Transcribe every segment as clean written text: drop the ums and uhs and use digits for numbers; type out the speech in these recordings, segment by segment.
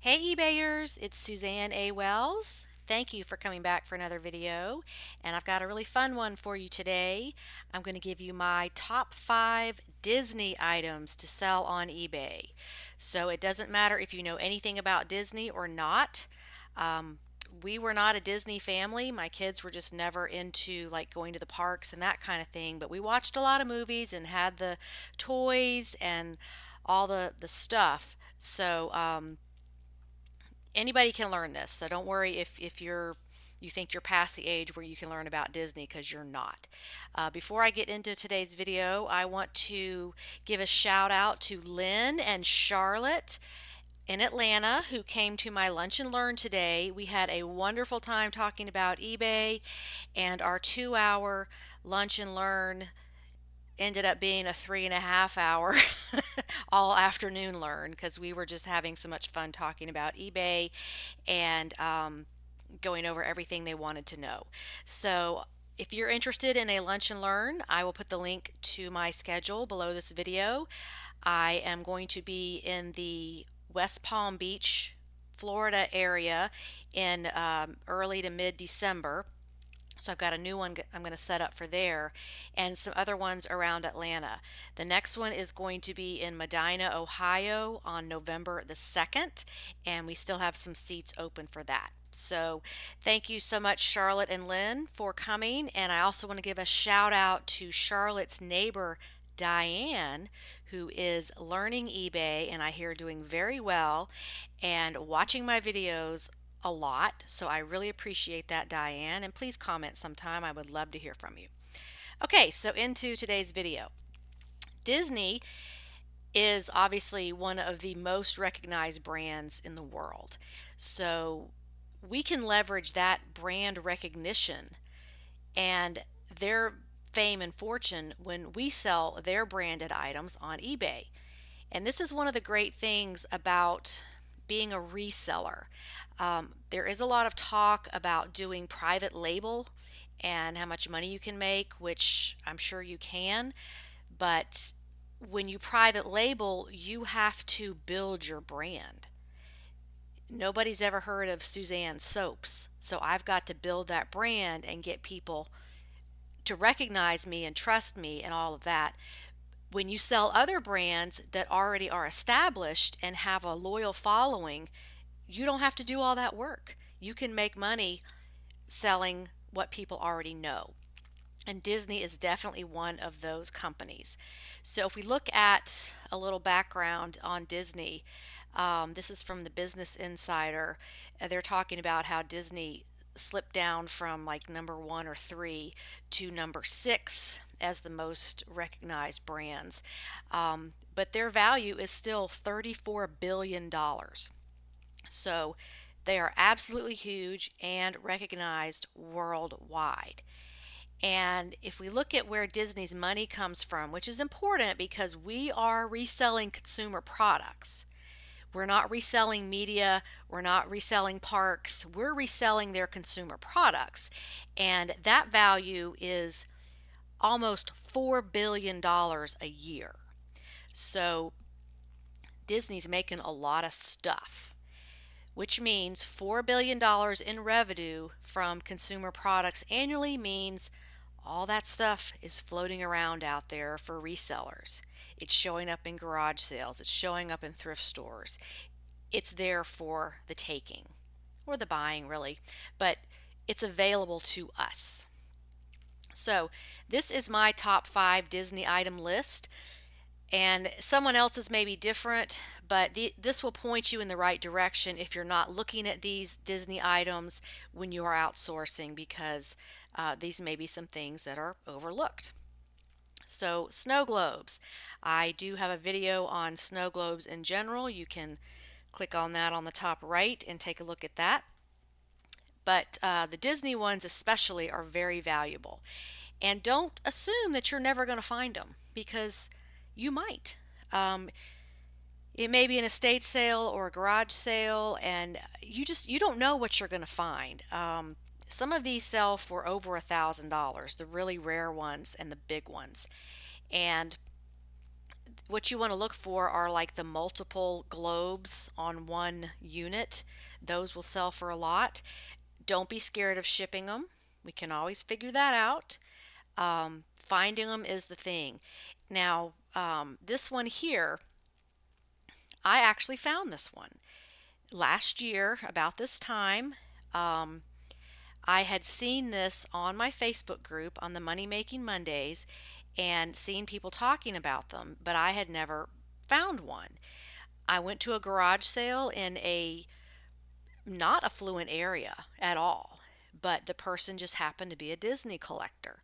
Hey eBayers, it's Suzanne A. Wells. Thank you for coming back for another video. And I've got a really fun one for you today. I'm going to give you my top 5 Disney items to sell on eBay. So it doesn't matter if you know anything about Disney or not. Um, we were not a Disney family. My kids were just never into like going to the parks and that kind of thing. But we watched a lot of movies and had the toys and all the stuff. So anybody can learn this. So don't worry if you think you're past the age where you can learn about Disney, because you're not. Before I get into today's video, I want to give a shout out to Lynn and Charlotte in Atlanta who came to my lunch and learn today. We had a wonderful time talking about eBay, and our 2 hour lunch and learn ended up being a 3.5 hour all afternoon learn, because we were just having so much fun talking about eBay and going over everything they wanted to know. So if you're interested in a lunch and learn, I will put the link to my schedule below this video. I am going to be in the West Palm Beach, Florida area in early to mid December. So I've got a new one I'm going to set up for there, and some other ones around Atlanta. The next one is going to be in Medina, Ohio on November the 2nd, and we still have some seats open for that. So thank you so much, Charlotte and Lynn, for coming. And I also want to give a shout out to Charlotte's neighbor, Diane, who is learning eBay and I hear doing very well and watching my videos a lot. So I really appreciate that, Diane. And please comment sometime. I would love to hear from you. Okay, so into today's video. Disney is obviously one of the most recognized brands in the world. So we can leverage that brand recognition and their fame and fortune when we sell their branded items on eBay. And this is one of the great things about being a reseller. There is a lot of talk about doing private label and how much money you can make, which I'm sure you can. But when you private label, you have to build your brand. Nobody's ever heard of Suzanne soaps, so I've got to build that brand and get people to recognize me and trust me and all of that. When you sell other brands that already are established and have a loyal following, you don't have to do all that work. You can make money selling what people already know. And Disney is definitely one of those companies. So if we look at a little background on Disney, this is from the Business Insider. They're talking about how Disney slipped down from like number 1 or 3 to number 6 as the most recognized brands. But their value is still $34 billion. So they are absolutely huge and recognized worldwide. And if we look at where Disney's money comes from, which is important because we are reselling consumer products. We're not reselling media, we're not reselling parks, we're reselling their consumer products. And that value is almost $4 billion a year. So Disney's making a lot of stuff, which means $4 billion in revenue from consumer products annually means all that stuff is floating around out there for resellers. It's showing up in garage sales, it's showing up in thrift stores. It's there for the taking, or the buying, really, but it's available to us. So, this is my top 5 Disney item list, and someone else's may be different, but this will point you in the right direction if you're not looking at these Disney items when you are outsourcing, because these may be some things that are overlooked. So, snow globes. I do have a video on snow globes in general. You can click on that on the top right and take a look at that. But the Disney ones especially are very valuable. And don't assume that you're never going to find them, because you might. It may be an estate sale or a garage sale, and you don't know what you're going to find. Some of these sell for over $1,000, the really rare ones and the big ones. And What you want to look for are like the multiple globes on one unit. Those will sell for a lot. Don't be scared of shipping them. We can always figure that out. Finding them is the thing. Now, this one here, I actually found this one last year about this time. Um, I had seen this on my Facebook group on the Money Making Mondays and seen people talking about them, but I had never found one. I went to a garage sale in a not affluent area at all, but the person just happened to be a Disney collector.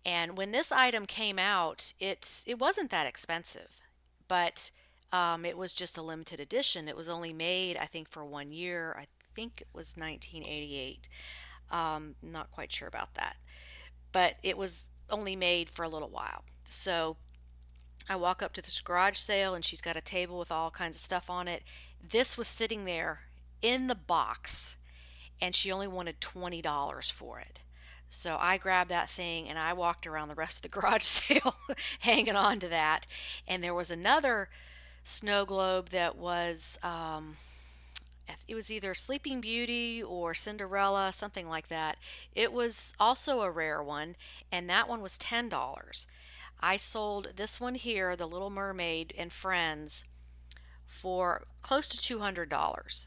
And when this item came out, it wasn't that expensive, but it was just a limited edition. It was only made, I think, for 1 year. I think it was 1988. Not quite sure about that, but it was only made for a little while. So I walk up to this garage sale, and she's got a table with all kinds of stuff on it. This was sitting there in the box, and she only wanted $20 for it. So I grabbed that thing and I walked around the rest of the garage sale hanging on to that. And there was another snow globe that was, it was either Sleeping Beauty or Cinderella, something like that. It was also a rare one, and that one was $10. I sold this one here, The Little Mermaid and Friends, for close to $200.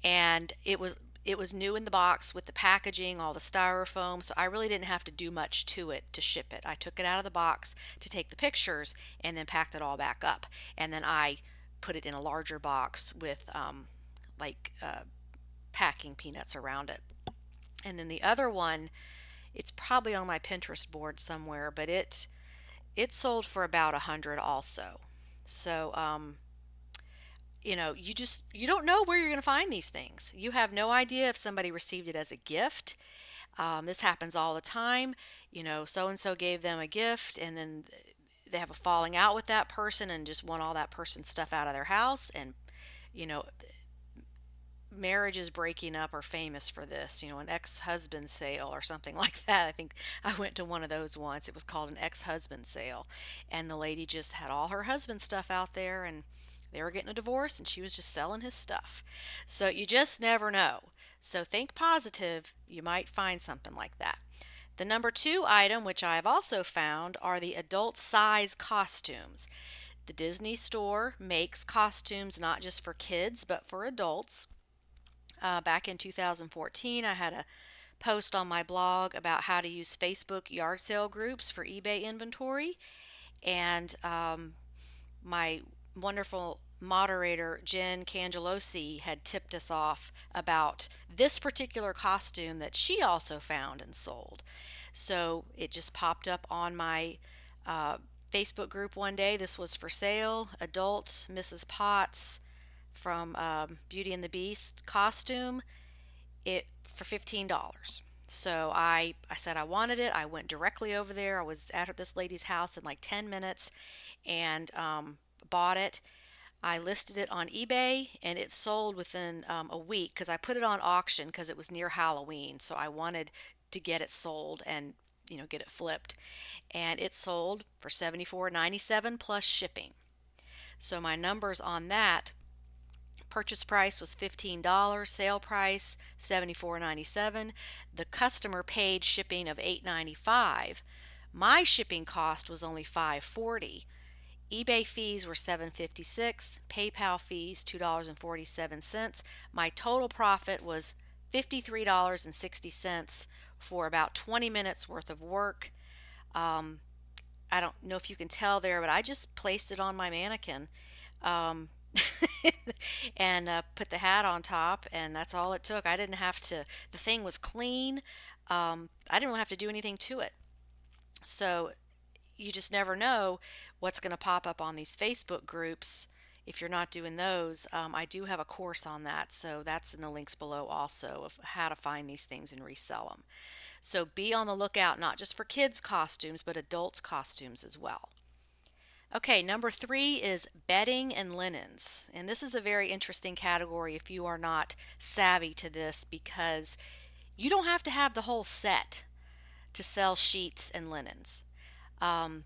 And it was new in the box with the packaging, all the styrofoam, so I really didn't have to do much to it to ship it. I took it out of the box to take the pictures and then packed it all back up. And then I put it in a larger box with like packing peanuts around it. And then the other one, it's probably on my Pinterest board somewhere, but it sold for about 100 also. So you don't know where you're going to find these things. You have no idea if somebody received it as a gift. This happens all the time. So and so gave them a gift, and then they have a falling out with that person and just want all that person's stuff out of their house. And you know marriages breaking up are famous for this, an ex-husband sale or something like that. I think I went to one of those once. It was called an ex-husband sale, and the lady just had all her husband stuff out there, and they were getting a divorce, and she was just selling his stuff. So you just never know. So think positive, you might find something like that. The number two item, which I have also found, are the adult size costumes. The Disney store makes costumes not just for kids but for adults. Back in 2014, I had a post on my blog about how to use Facebook yard sale groups for eBay inventory. And my wonderful moderator, Jen Cangelosi, had tipped us off about this particular costume that she also found and sold. So it just popped up on my Facebook group one day. This was for sale, adult Mrs. Potts from Beauty and the Beast costume, it for $15. So I said I wanted it. I went directly over there. I was at this lady's house in like 10 minutes and bought it. I listed it on eBay and it sold within a week because I put it on auction because it was near Halloween. So I wanted to get it sold and get it flipped. And it sold for $74.97 plus shipping. So my numbers on that: purchase price was $15, sale price $74.97. The customer paid shipping of $8.95. My shipping cost was only $5.40. eBay fees were $7.56, PayPal fees $2.47. My total profit was $53.60 for about 20 minutes worth of work. I don't know if you can tell there, but I just placed it on my mannequin. Um, and put the hat on top, and that's all it took. I didn't have to, the thing was clean. I didn't really have to do anything to it. So you just never know what's going to pop up on these Facebook groups if you're not doing those. I do have a course on that, so that's in the links below also of how to find these things and resell them. So be on the lookout not just for kids' costumes, but adults' costumes as well. Okay, number three is bedding and linens. And this is a very interesting category if you are not savvy to this, because you don't have to have the whole set to sell sheets and linens. Um,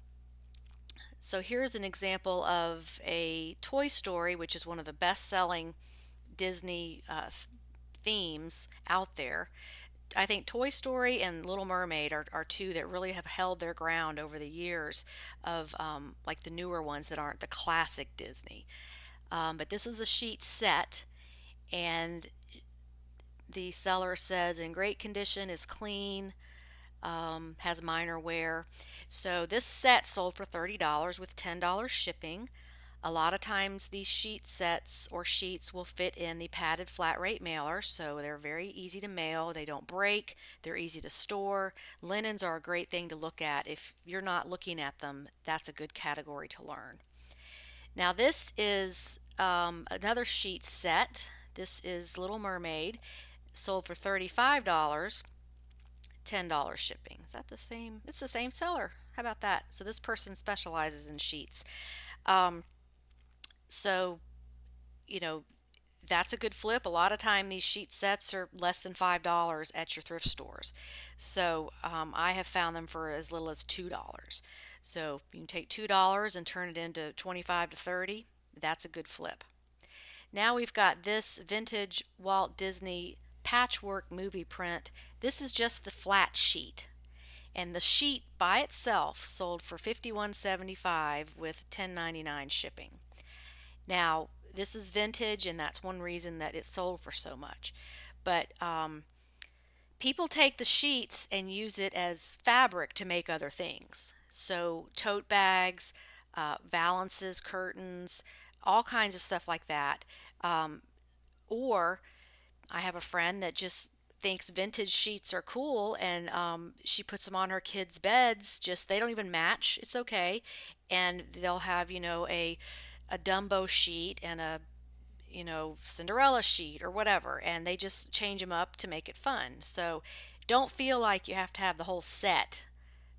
So here's an example of a Toy Story, which is one of the best-selling Disney themes out there. I think Toy Story and Little Mermaid are two that really have held their ground over the years of like the newer ones that aren't the classic Disney. But this is a sheet set, and the seller says in great condition, is clean, has minor wear. So this set sold for $30 with $10 shipping. A lot of times these sheet sets or sheets will fit in the padded flat rate mailer, so they're very easy to mail. They don't break, they're easy to store. Linens are a great thing to look at. If you're not looking at them, that's a good category to learn. Now this is another sheet set. This is Little Mermaid, sold for $35, $10 shipping. Is that the same? It's the same seller. How about that? So this person specializes in sheets. Um, so, you know, that's a good flip. A lot of time these sheet sets are less than $5 at your thrift stores. So I have found them for as little as $2. So you can take $2 and turn it into 25 to 30. That's a good flip. Now we've got this vintage Walt Disney patchwork movie print. This is just the flat sheet. And the sheet by itself sold for $51.75 with $10.99 shipping. Now, this is vintage, and that's one reason that it sold for so much. But people take the sheets and use it as fabric to make other things. So, tote bags, valances, curtains, all kinds of stuff like that. Or I have a friend that just thinks vintage sheets are cool, and she puts them on her kids' beds. Just they don't even match. It's okay, and they'll have a Dumbo sheet and a Cinderella sheet or whatever, and they just change them up to make it fun. So don't feel like you have to have the whole set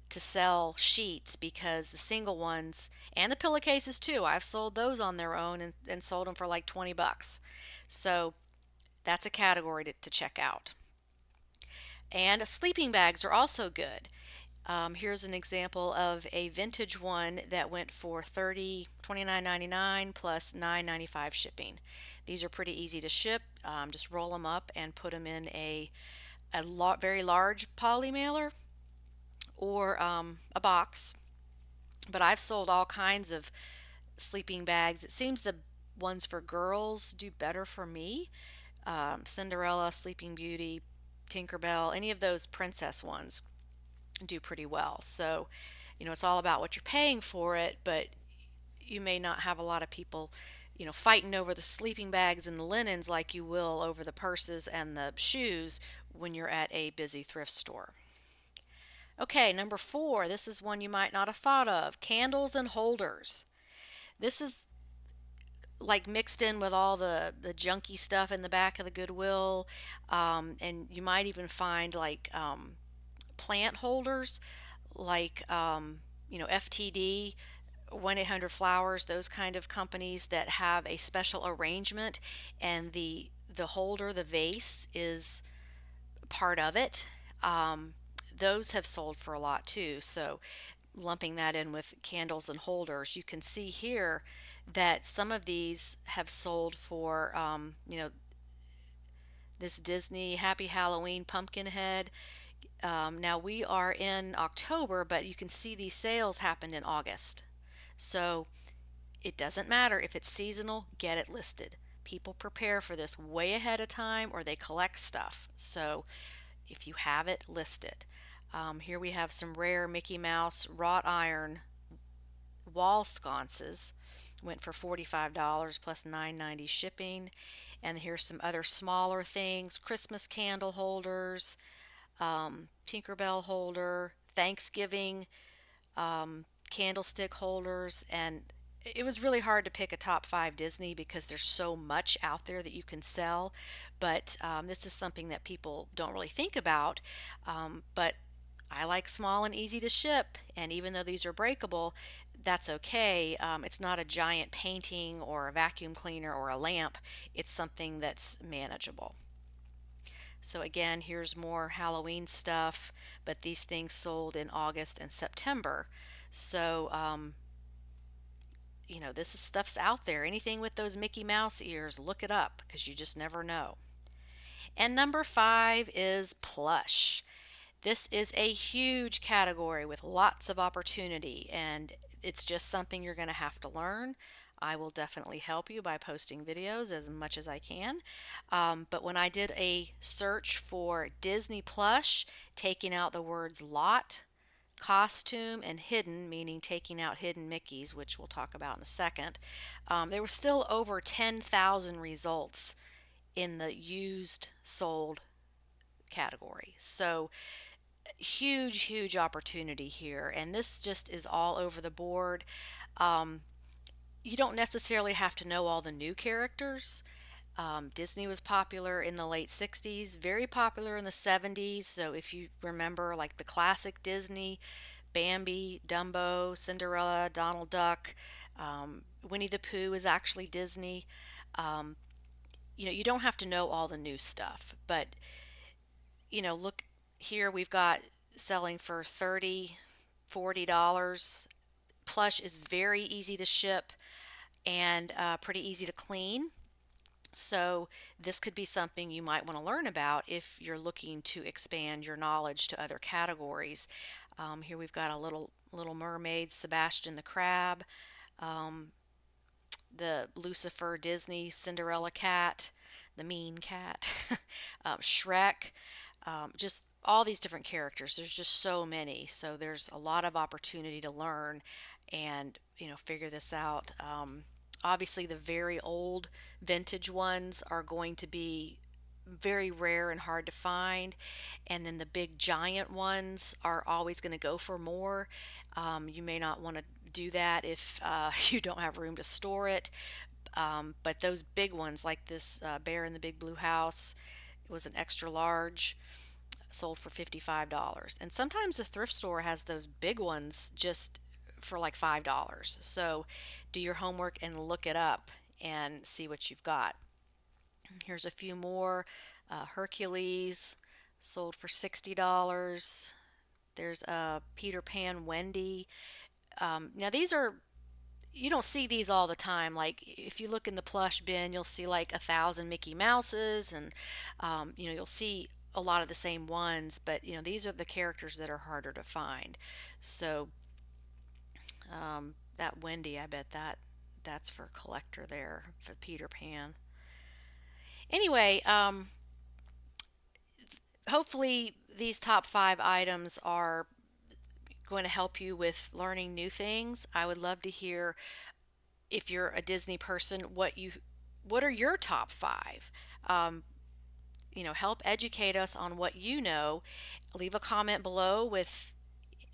to sell sheets, because the single ones and the pillowcases too, I've sold those on their own and sold them for like 20 bucks. So that's a category to check out. And sleeping bags are also good. Here's an example of a vintage one that went for $29.99 plus $9.95 shipping. These are pretty easy to ship. Just roll them up and put them in a very large poly mailer or a box. But I've sold all kinds of sleeping bags. It seems the ones for girls do better for me. Cinderella, Sleeping Beauty, Tinkerbell, any of those princess ones do pretty well. So, it's all about what you're paying for it, but you may not have a lot of people, fighting over the sleeping bags and the linens like you will over the purses and the shoes when you're at a busy thrift store. Okay, number 4, this is one you might not have thought of, candles and holders. This is like mixed in with all the junky stuff in the back of the Goodwill, and you might even find like plant holders, like FTD, 1-800-Flowers, those kind of companies that have a special arrangement, and the holder, the vase, is part of it. Those have sold for a lot too. So lumping that in with candles and holders, you can see here that some of these have sold for this Disney Happy Halloween pumpkin head. Now we are in October, but you can see these sales happened in August. So it doesn't matter if it's seasonal, get it listed. People prepare for this way ahead of time, or they collect stuff. So if you have it, list it. Here we have some rare Mickey Mouse wrought iron wall sconces. Went for $45 plus $9.90 shipping. And here's some other smaller things: Christmas candle holders, Tinkerbell holder, Thanksgiving candlestick holders. And it was really hard to pick a top 5 Disney because there's so much out there that you can sell. But this is something that people don't really think about. But I like small and easy to ship, and even though these are breakable, that's okay. It's not a giant painting or a vacuum cleaner or a lamp. It's something that's manageable. So again, here's more Halloween stuff, but these things sold in August and September. So this is stuff's out there. Anything with those Mickey Mouse ears, look it up because you just never know. And number 5 is plush. This is a huge category with lots of opportunity, and it's just something you're going to have to learn. I will definitely help you by posting videos as much as I can. But when I did a search for Disney plush, taking out the words lot, costume, and hidden, meaning taking out hidden Mickeys, which we'll talk about in a second, there were still over 10,000 results in the used sold category. So huge, huge opportunity here. And this just is all over the board. Um, you don't necessarily have to know all the new characters. Disney was popular in the late 60s, very popular in the 70s. So if you remember, like the classic Disney, Bambi, Dumbo, Cinderella, Donald Duck, Winnie the Pooh is actually Disney. Um, you don't have to know all the new stuff, but look here, we've got selling for 30, $40. Plush is very easy to ship and pretty easy to clean. So this could be something you might want to learn about if you're looking to expand your knowledge to other categories. Here we've got a Little Mermaid, Sebastian the Crab, um, the Lucifer Disney Cinderella cat, the mean cat, Shrek, just all these different characters. There's just so many. So there's a lot of opportunity to learn and figure this out. Obviously, the very old vintage ones are going to be very rare and hard to find, and then the big giant ones are always going to go for more. You may not want to do that if you don't have room to store it, but those big ones like this Bear in the Big Blue House, it was an extra large, sold for $55. And sometimes the thrift store has those big ones just for like $5. So do your homework and look it up and see what you've got. Here's a few more. Hercules, sold for $60. There's a Peter Pan Wendy. Now these are, you don't see these all the time. Like if you look in the plush bin, you'll see like 1,000 Mickey Mouses, and you'll see a lot of the same ones. But these are the characters that are harder to find. So that Wendy, I bet that's for a collector there for Peter Pan. Anyway, hopefully these top 5 items are going to help you with learning new things. I would love to hear, if you're a Disney person, what are your top 5. Help educate us on what you know. Leave a comment below with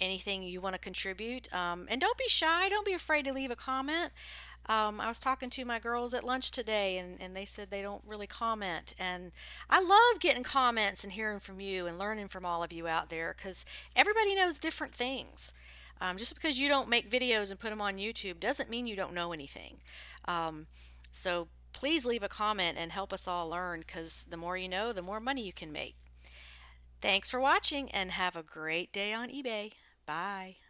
anything you want to contribute, and don't be shy, don't be afraid to leave a comment. I was talking to my girls at lunch today, and they said they don't really comment. And I love getting comments and hearing from you and learning from all of you out there, because everybody knows different things. Just because you don't make videos and put them on YouTube doesn't mean you don't know anything. So please leave a comment and help us all learn, because the more you know, the more money you can make. Thanks for watching and have a great day on eBay. Bye.